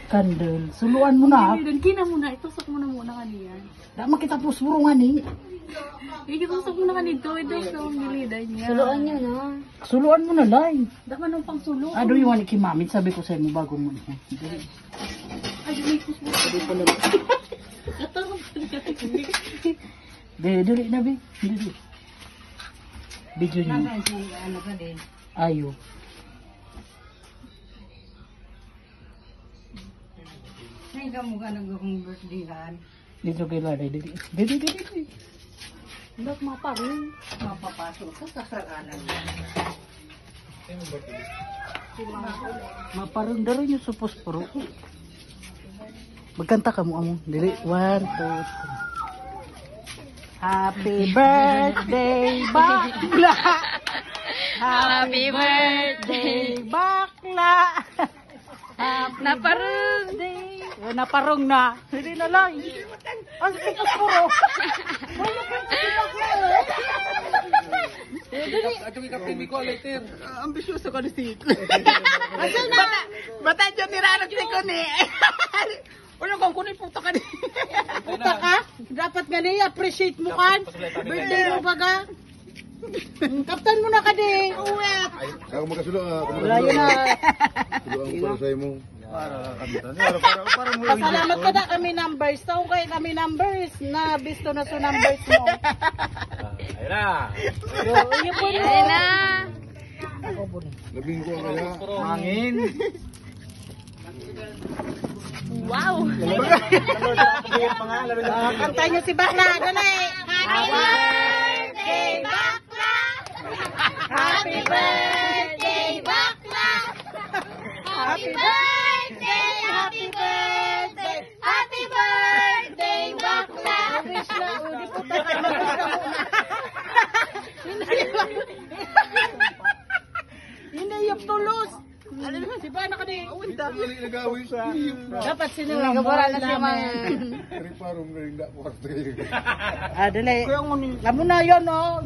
Kandel, suluan mo na. Kina muna, itusok mo na muna kaniyan. Da makita pusurungan ni. Itusok mo na kanito, ito sa gilidan niya. Suluan niyo na. Suluan mo na lang. Dama nung pang sulo. Ado yung wani kimamit, sabi ko sa mo bago mo. Ay, may kusmo. Sabi ko lang. Ito, Dili na be. Dili. Video niyo. Ano ka din? Ayo. Ay, kamu ka nag-birthday-han. Dito kay Lara. Dili. Dili. Ba't maparin? Mapapasok ka sa sarganan. Maparundaro niyo sa posporo. Magkanta ka mo amo. Dili. 1, 2, 3. Happy birthday, bakla! Happy birthday, bakla! Happy Naparong! birthday! Naparong na. Hindi na lang. Ang sikas puro. Ato yung kapimik ko later. Ambisyoso ka na si Iko. Bata dyan nirarat si Iko ni. Ano kung kunin puta ka ni? Puta ka? Dapat gani, appreciate mo kan. Birthday mo baga. Kaptan mo na ka di. Uwet. Ako magkasulo. Wala yun na. Sulo ang para sa'yo mo. Pasalamat ka na kami numbers. Taong kayo kami numbers. Na bisto na so numbers mo. Ayun na. Yun po Ayun na! Ako po na. Labing ko kaya. Hangin. Wow! Kantay niyo si Bakla. Dali. Happy birthday, Bakla! Happy birthday, Bakla! Happy birthday, happy birthday, happy birthday, Bakla! Wish na, di po tayo hindi yung tulos. Ano naman, si Bana ka ni Uwinta. Nag-awin sa Dapat sinunod mo na siya mga... Riparong na rin na. Ah, dali. Amo na yun, no?